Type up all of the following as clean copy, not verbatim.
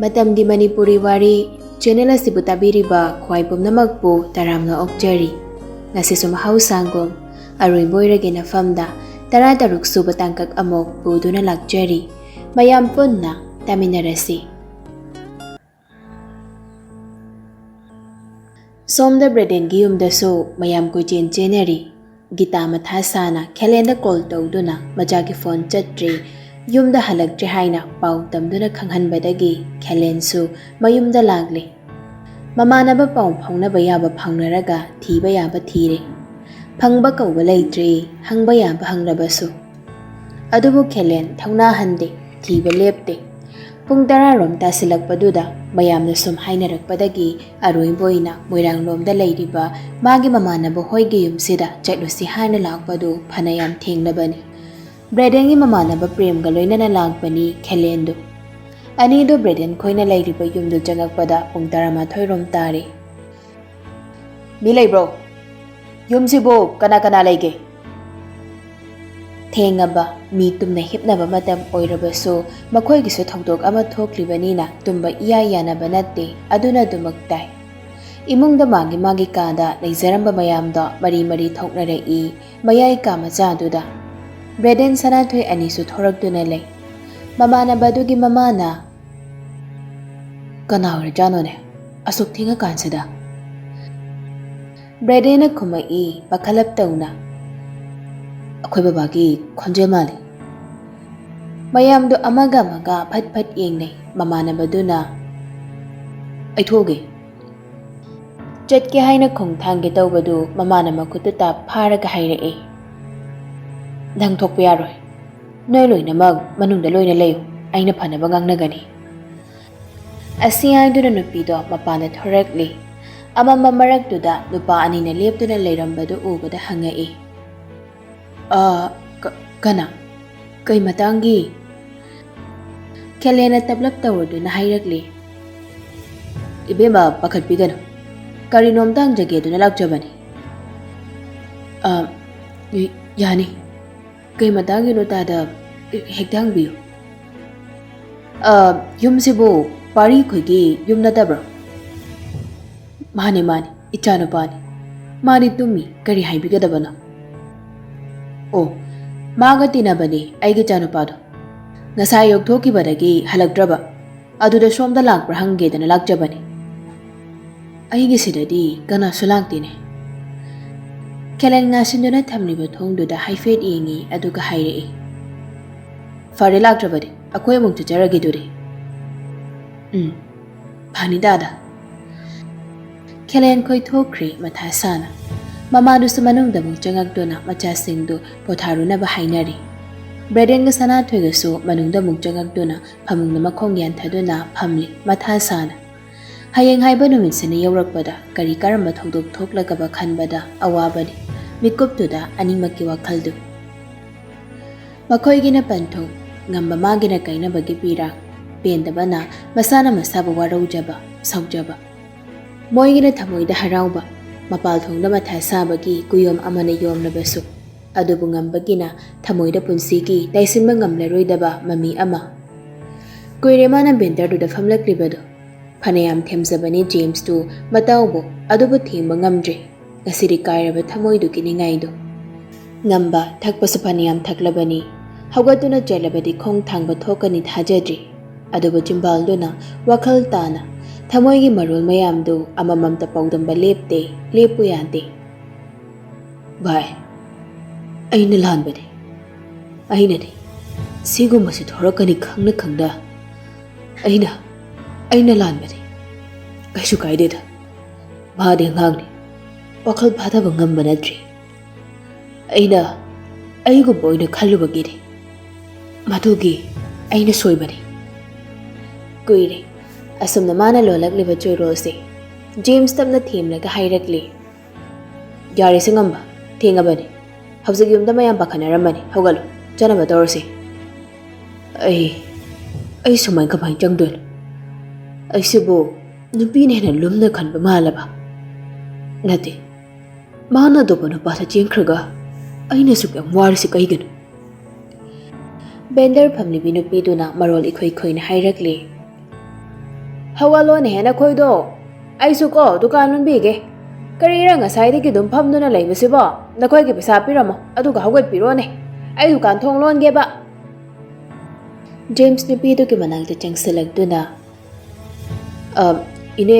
Matamgi Manipuri Wari channel asibu tabiriba khwai pumnamakpu taramna okjari ngasisu mahausangom Aroiba Oirage Nafamda tarataruk suba tangkak amok puduna lakjari mayam punna taminarasi. Somda Bredengi yumdasu mayam ko chenari gita mathasana khelenda call tawduna majagi phone chatri yumda halaktre haina pau tamduna khanghanbadagi khelensu mayumda lagli mamanaba pau phaunaba yaba phaunaraga thiba yaba thire phangba kauba leitre hangba yaba hanglabasu adubu khelen thauna hande thiba lepte pung 10 rom tasilakpaduda mayamna sum hainarakpadagi aroiboina moiranglomda leiriba magi mamanaba hoige yumsida chatlusi haina lakpadu phanayam thenglabani Bredengi mamanaba premga loinana lakpani khelendo anido Breden khoina leiriba yumdu jangakpada pung 12 rom tare mi leibro yumsibo kana leige thengaba mi tumna hipnaba matam oirabaso makhoigisu thongdok ama thoklibanina tumba iya yanaba natte aduna dumaktai imungda magi kada leizaramba mayamda mari thoknarei mayai ka machaduda Breden Sanahal anisu thorakduna lei mamana badugi mamana kana janone asuk thinga kansida Bredena khumai pakhalap tauna akhoi babagi khonje mali mayamdo amaga phat yengnei mamana baduna aithoge chatke haina khongthangge tawbadu mamana makututa pharaga hairei dang thokpa yaroi noi loina mag manungda loina leyo aina phanaba ngangnagani asi haiduna nupido mapana thorakli amama maraktuda nupa anina leptuna leirambadu ubada hangai kana kai matangi kelena tablap tawduna hairakli ibeba pakhat pigano karinom tang jageduna lakjabani yani kai matangi no tada hekdang biyo yumsibo pari khoigi yumna tabra mani ichano pani mani tumi kari haibigadabana oh maga tinabani aigi chano pado ngasai yokthoki badagi halakdraba aduda somda lakpra hangedana lakjabani aigi sidadi kana sulaktine Kelen ngasinduna thamliba thongduda haifet yengi aduga hairei fare lakdrabadi akoi amuk chajaragi dure Pani dada Kelen khoi thokri mathasana mamadu sumanungda muk jangakduna machasingdu potharunaba hainari Breden ga Sanahal ga su manungda muk jangakduna phamungna makhong yan thaduna phamli mathasana hayeng haiba numinsina yaurakpada kari karamba thongdok thoklagaba khanbada awabani mikuptuda animaki wakhaldu makhoigina panthong ngamba magina kainabagi pira pendabana masana masaba waraujaba saujaba moigina thamoida harauba mapal thongda mathasabagi kuyom amana yomnabasu adubu ngambagina thamoida punsigi taisinba ngamlaroidaba mami ama kuiremana bendarduda famlaklibado Phanayam themzabani James tu mataubo adubu themba ngamdre ngasiri kairaba thamoidu kiningaido ngamba thakpasu phanayam thaklabani hawgatuna chelabadi khong thangba thokani thajadri adubu jimbalduna wakhal tana thamoigi marul mayamdu amamamta pawdamba lepu yante bai aina lanbade ainadi sigumasi thorakani khangda aina lanbade kaisu kaideda bade ngangni wakhal phadaba ngamba natri aigu boina khallubagiri madugi aina soibani kuire asumna mana lolagliba choirose James tamna themlaga hairakli yare singamba thengabani hawjagi umda mayam pakhanaramani hawgalo chanaba torse ai sumai kamai changdol aisibo nupine hena lumna khanba malaba nate mana dobana patha chengkhraga aina suk am warisi kaiganu Bender phamli binupiduna marol ikhoi khoina hairakli Hawalone hena khoido aisu ko dukan nun bige karira ngasai de ki dum phamduna leibasibo nakhoi ki pisa piramo aduga hawet pirone ai dukan thonglon ge ba James nupi do ki manang te changselagduna ine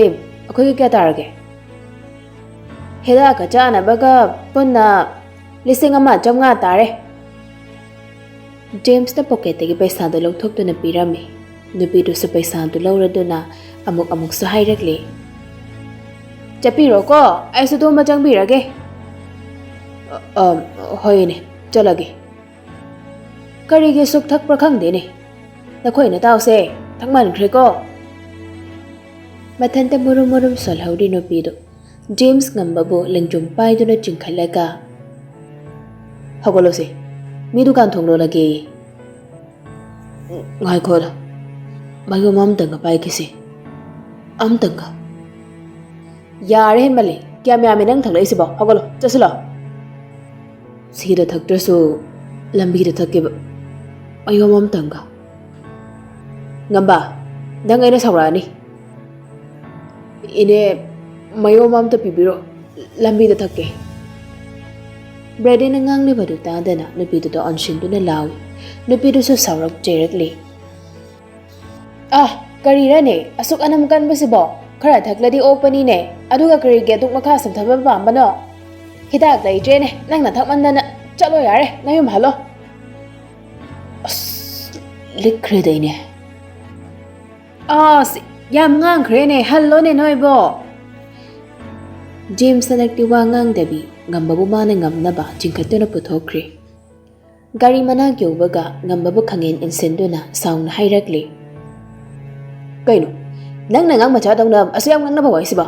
akhoi ki kya tarage heda ka chana baga punna lising ama chamnga tare James na pocket tagi paisa do longthokduna pirami nupi do sa paisa do lawraduna amuk su hairagli Chapiro ko ai su do majang birage hoine chalage karige suk thak prakhang de ne nakhoi na taw se thakman khre ko mathanta murum solhaudi nupi do James ngambabu lengjum pai do na chingkhalaga hagolo se mi dukan thonglo lage ngai ko da mayo mam tanga pai kise am tanga yare hen male kya mya me nang thanglai sibo hagolo chaslo sida thaktra so lambi da thakke mayo mam tanga ngamba nang aina sawrani ine mayo mam ta pibiro lambi da thakke Brady na ngang ni badu tadana nupi do onshin do na lawi nupi do so sawrak jerekli karira ne asuk anam kan basibo khara thakladi opani ne aduga kari ge duk makha samthaba pamba no hidak lai je ne nang na thakman na chalo yare nayum halo likre dai ne yam ngang khre ne hallo ne noibo James sanakti wa ngang dabi ngambabu mana ngamnaba chingkhatuna puthokri gari mana gyobaga ngambabu khangen insenduna sound hairakli kaino nang ngang macha dongna asyam ngang na ba waisiba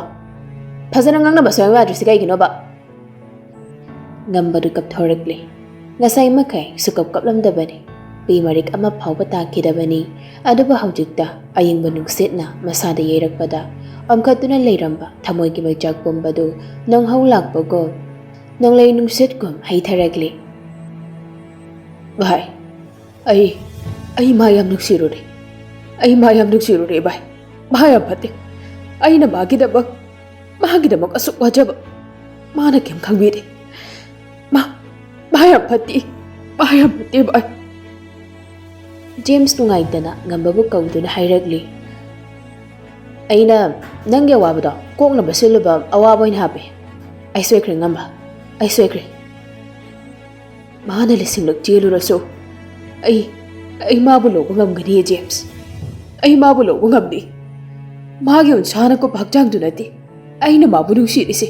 phajana ngang na ba soywa adresi kai gino ba ngambadu kap thorakli ngasai makai sukap kaplamdabani pi marik ama phawba takidabani aduba haujikta ayingba nungsetna masada yerakpada amkhatuna leiramba thamoi ki maichak bombadu nonghau lakpago nonglei nungset kum haitharakli bhai ai mayam nuksirure ai mayam nuksirure bhai mayam phate aina magidabak asuk wajaba mana kem khangbi de mayam phate bhai James tungai dana ngambabu kauduna hairakli aina nangge wabado kokna basiluba awaboin hape ai swekre ngamba ai swekre mana lisinglok jelu raso ai mabulo ngamgani James ai mabulo ngamdi magi unsana ko bhagjang dunati aina mabulu shi ise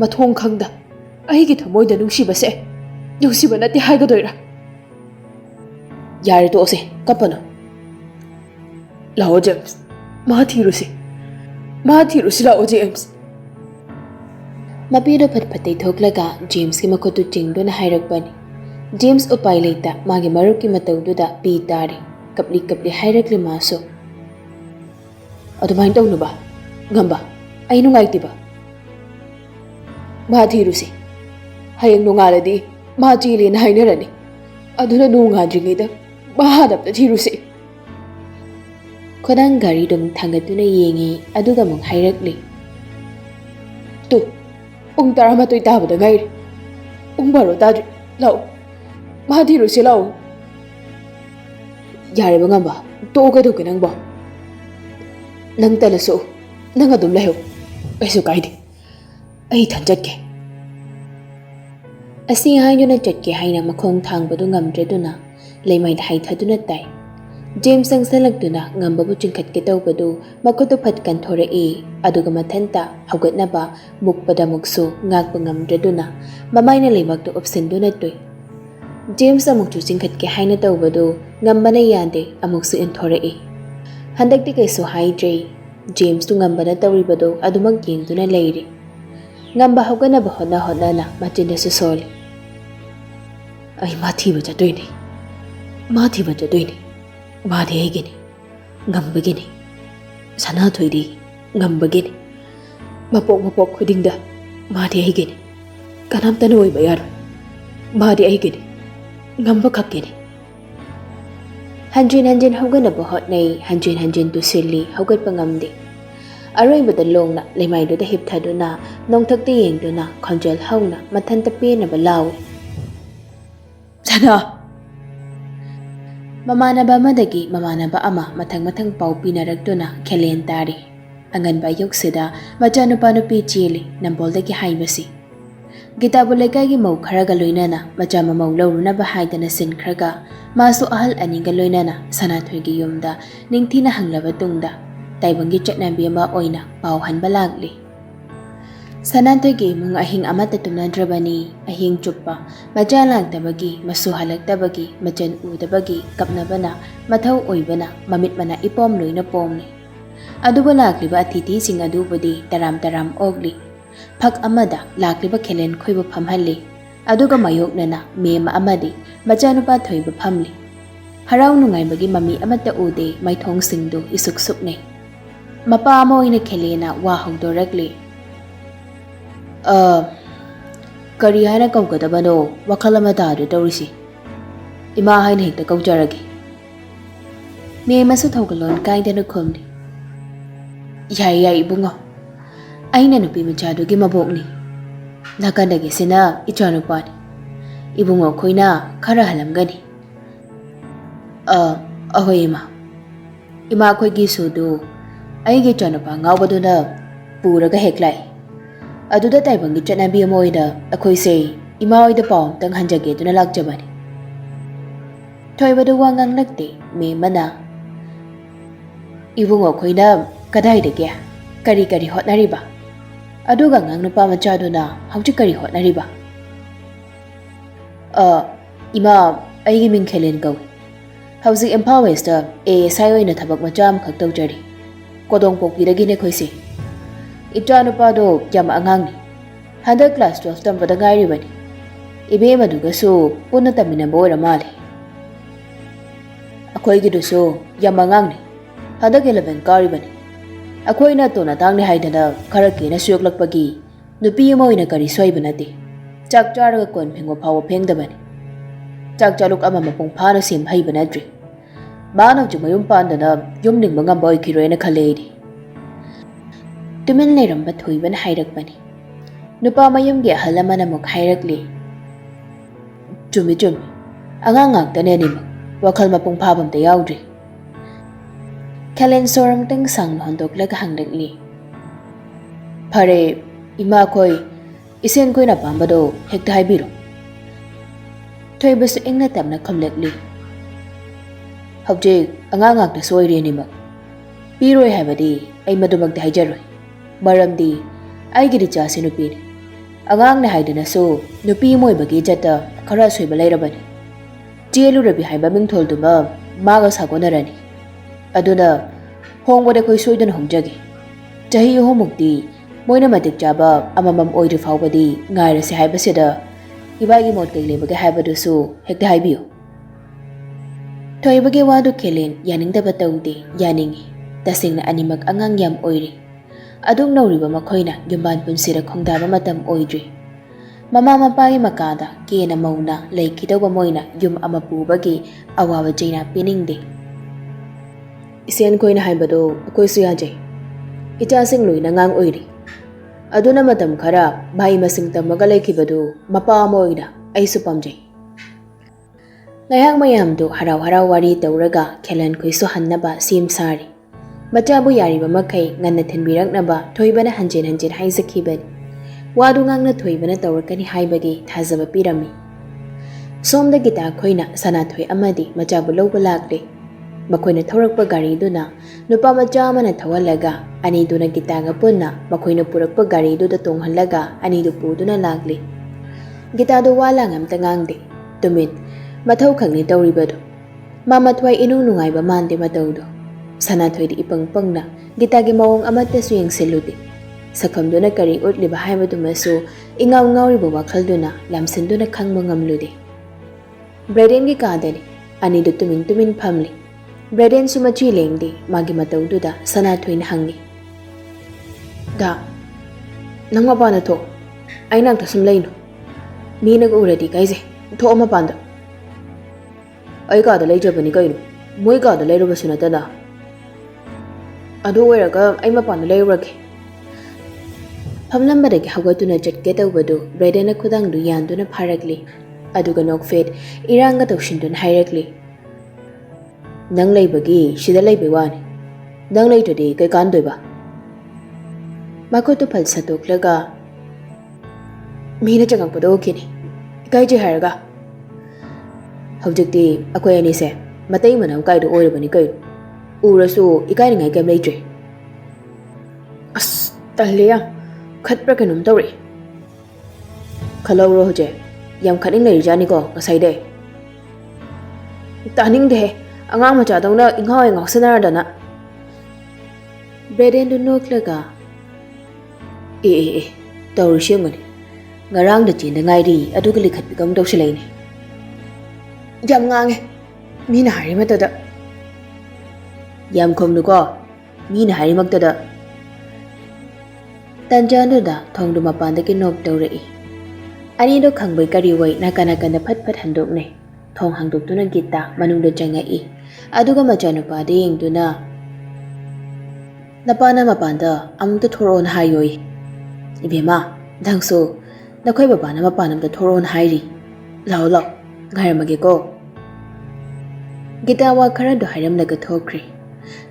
mathong khangda ai gi thamoi da nungsi base nungsi banati haiga doira yare to ose kapano lao James ma thirusi lao James mapido phatphatei thoklaga James ki makotu chingduna hairakbani James upai leita magi maruk ki mataududa pi tari kapli hairakli maso adumain tawnu ba ngamba ai nungai tiba ma thirusi hayang nungaladi ma chili na hainarani aduna nunga jingida ma hadapta thirusi Kodang gari dum thangatuna yengi aduga mong hairakli tu ung tarama toy tabada ngai ung baro ta law ma thiru si law yare ba ngamba to ga du kinang ba nang talaso nang adum leho aisu kaide ai thanjake asi hainuna chatke haina makhong thangbadu ngamdreduna leimai thai thaduna tai James ang salagduna ngambabu chingkhatke tawbadu makutu phatkan thorei aduga mathanta haugatna ba mukpada muksu ngakpa ngamdreduna mamaina leimakto opsenduna toi James amukchu chingkhatke haina tawbadu ngambana yande amuksu inthorei handakti kaisu haidre James tu ngambana tawribadu adumak yengduna leiri ngamba haugana ba hona na machinda su soli ai mathi ba jatoini Wari aigini, ngambagini, Sanahal ngambagini, mapok khudingda, Wari aigini, kanamtana oiba yaro, Wari aigini, ngamba khakkini. Hanjin hanjin hauganaba hotnay, hanjin hanjin tusilli, haugat pangamdi. Aroibada longna, limaiduda hipthaduna, nongthakta yengduna, khonjal hauna, mathanta penaba lawi. Sana! Mamanaba amadagi mamanaba ama mathang pau pinaragduna khelen tari. Anganba yoksida machanupa nupi chili namboldagi haibasi. Gitabu lekagi mau kharaga loinana machama mau laurunaba haidana sinkhraga masu ahal aninga loinana Sanathoigi yumda ningthina hanglaba tungda taibangi chatnabi ama oina pau hanba lagli. Sanathoigi imung ahing amata tumnadrabani ahing chuppa macha lagtabagi masu halaktabagi machan udabagi kapnabana mathau oibana mamit mana ipom loina pomni. Aduba lagliba atiti sing adubudi taram ogli. Phak amada lakliba khelen khoiba phamhalli aduga mayoknana mema amadi machanupa thoiba phamli harau nungaibagi mami amata ude maithong singdu isuk sukne mapa ama oina khelena wa hongdorakli kari haina kaugadabano wakhala mata du tawrisi ima haina hekta kaujaragi mema su thogalon kaidana khomni yai ibungo aina nupi machadugi mabokni nakandagi sina ichanupani ibungo khoina khara halamgani ahoi ima khoigi sudu aigi chanupa ngawbaduna puraga heklai aduda taibangi chanabi amoida akhoi sei ima oida paum tang hanjage duna lakjabani thoibadu wangang nakte me mana ibungo khoina kadai dege kari hotnariba aduga ngang nupa machaduna hauji kari hotnariba ima aigi ming khelen gaw hauji empowers da ASI oina thabak macham khak tawjari kodong pokpiragi ne khoisi ita nupa do yam angang ni handa class 12 tam bada ngai ribani ibe maduga so punna tamina boira male akhoi gi do so yam angang ni handa 11 kari bani akoina to na tang ni haidana khara ke na suyok lakpagi nupi moina kari soiba nati chak charaga kon phengo phawa phengdabani chak chaluk ama mapong phana sim haiba natri bana ju mayum pandana yumning mangam boy khiroina khaleidi tumin leram ba thoiban hairakbani nupa mayum ge halamana mok hairakli chumi angang tane ni wakhal mapong phabam ta yaudri Kalen soram teng sang hondok laga hangdakli. Pare ima koi isen koi na pambado hekta haibiro. Thoy basu ingna tamna khamlakli. Hobje angangak na soire ni mak. Piroi haibadi ay madumak da haijaroi. Maramdi ay gidi chasi nupi. Angang na haidana so nupi moy bagi jata khara soi balai rabani. Jelu rabi haiba ming thol duma maga sagonarani. Aduna hongwada koi soidan hongjagi chahi homukti moina matik chaba amamam oiri fawbadi ngaira se haibasida ibagi mot kai lebage haibadu su hekta haibiyo thoibage wadu khelen yaning daba tawde yaningi tasingna animak angang yam oiri adung nauriba makhoina yumban punsira khongdaba matam oidri mama mapagi makada kena mauna leikidaba moina yum amapubagi awawa jaina piningde isen koina haibado akoi su yajai ita sing lui na ngang oiri aduna matam khara bhai masing tamaga lekhibadu mapa moida ai su pamjai ngayang mayam do harau wari tawraga khelan khoi su hannaba sim sari macha bu yari ba makai nganna thenbiraknaba thoibana hanjen haizakhiban wadu ngangna thoibana tawrakani haibagi thazaba pirami somda gita khoina Sanathoi amadi macha bu lawba lakle makoina thorakpa gari duna nupa macha mana thawalaga ani duna gitaga punna makoina purakpa gari du da tonghalaga ani du puduna lagli gita do wala ngam tangangde tumit mathau khangni tawribado mama thwai inu nungai ba mande matawdo Sanathoi di ipangpangna gita gi mawong amata suyeng selude sakham duna kari utli ba haima dumasu ingaw ngawri ba wakhal duna lamsin duna khangma ngamlude braden gi kadani ani du tumin phamli Braden sumachi lengdi magi matawduda Sanathoi na hangi da nangma pa na to ay nang tasum layno mi nag uradi kayse to ama panda ay kada lay jabani kayno Moi kaada leirubasu natana. Adu oiraga ai mapana leirurage. Famlambadagi haugatuna chatke tawbadu Bredena khudangdu yanduna pharakli. Aduga nokfet iranga tawshinduna hairakli. Nang leibagi shida leibai wani. Nang leitodi kai kandoiba. Makoto phal satoklaga Mina changakpado okini. Ikai je haraga. Hawjikti akoy anise matay manam kaido oirabani kai. Urasu ikai ningai kem leitre. As talliya khatpra kanum tawri. Khalawro hoje yam khaning nei jani ko ngasai de. Taning de angang macha dongna inghaw ingok sanardana. Bredendu noklaga tawri shengani. Ngarang da chin da ngai ri aduga likhat bikam dawsilai ni. Yam ngange mina hari mata da. Yam khomnu ko mina hari makta da. Tanjanu da thongdu mapan da ki nok tawrai. Ani do khangbai kari wai nakana kana phat phat handok ne. Thong hangdok tu na gita manung do changai. Aduga machanu pa de yeng tu na. Napana mapan da amung ta thoron hayoi. Ibema dangso nakoy baba na mapanam da thoron hairi. Lao lao ngairamage ko. Gitawa khara do hairam laga thokri.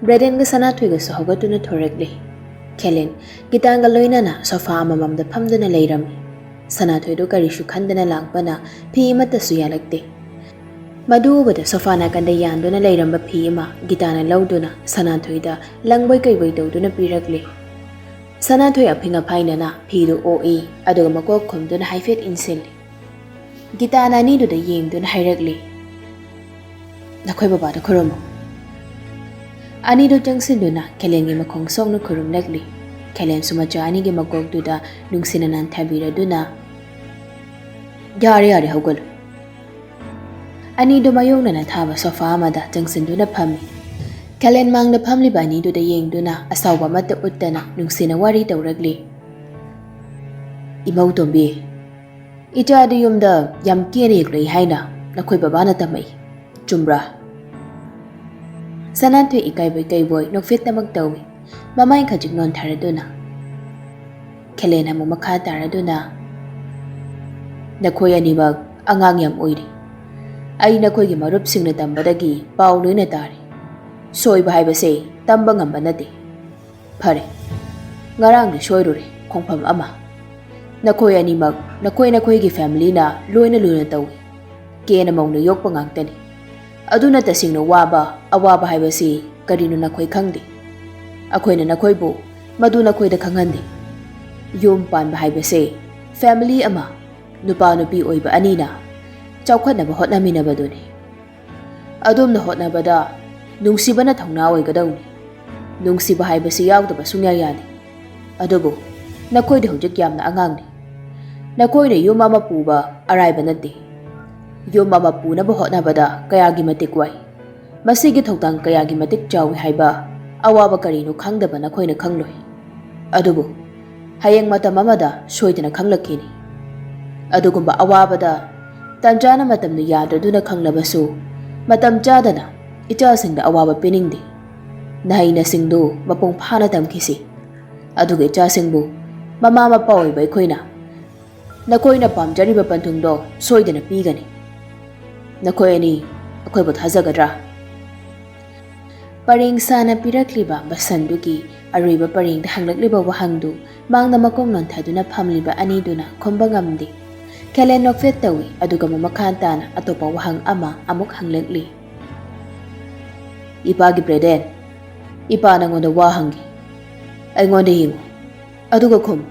Breden ga Sanahal ga sohogatuna thorakli. Khelen gitanga loina na sofa amamam da phamduna leiram. Sanahal do karishu khandana langpana phi mata su yalakte. Madu bada sofa na kanda yanduna leiramba phi ma gitana lauduna Sanahal da langbai kai bai dawduna pirakli. Sanahal aphinga phaina na phidu oi aduga makok khomduna haifet insil. Gitana ni do da yengduna hairakli. Nakoy baba da khoromo. Ani do jangsinduna Khelengi makhong songna khorum lakli. Khelen sumacha ani ge makok du da nungsinanan thabira duna. Yare haugal. Ani do mayongna na thaba sofa amada jangsinduna phami. Khelen mangna phamli bani do da yengduna asawba mata uttana nungsina wari tawrakli. Imau tombi. Ita da yumda yam kene lei haina nakoy baba na tamai. Chumbra. Sanahal ikai boy nokfit tamak tawi. Mamay khajik non tharaduna. Khelen hamu makha taraduna. Nakoy animag angang yam oiri. Ay nakoy gi marup singna tambadagi paw loina tari. Soy bahai base tamba ngamba nati. Phare. Ngarang ni soirure khongpham ama. Nakoy animag nakoy gi family na loina tawi. Kena maung na yok pangangtani. Aduna tasing no awaba haibasi karino nakoy khangdi. Akoy na nakoy bu madu nakoy da khangandi. Yum pan haibasi family ama nupa nupi oiba anina chawkhat na hotna mina baduni. Adum na hotna bada nungsiba na thongna oigadawni. Nungsiba haibasi yawdaba sungya yani. Adubu nakoy da hujik yamna angangni. Nakoy na yum mama puba Aroiba nati. Yum mama puna ba hotna bada kayagi matik wai. Masigi thokdang kayagi matik chawi haiba awaba karino khangdaba nakoy na khangloi. Adubu hayeng matam amada soidana khanglakini. Adugumba awabada tanjana matam nu yadraduna khanglabasu matam chadana ichasingda awaba piningdi. Nahaina singdu mapung phana tamkisi. Aduga ichasingbu mama mapa oiba ikhoina. Nakoy na pamjariba panthungdo soidana pigani. Nakoy ani akoy bot hazagadra. Paring sana pirakliba basandugi Aroiba paring da hanglakliba wahangdu mangna makong non thaduna phamliba ani duna khomba ngamdi. Khelen nokfet tawi aduga mamakhantana atopa wahang ama amuk hanglakli. Ipagi Breden. Ipa nangonda wahangi. Aingonda hingo. Aduga khom.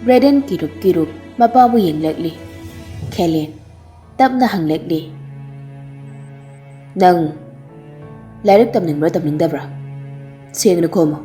Breden kirup mapabu yenglakli. Khelen tapna hanglakli. Nang lairik tamningbra tamningdabra. Sengna khomo.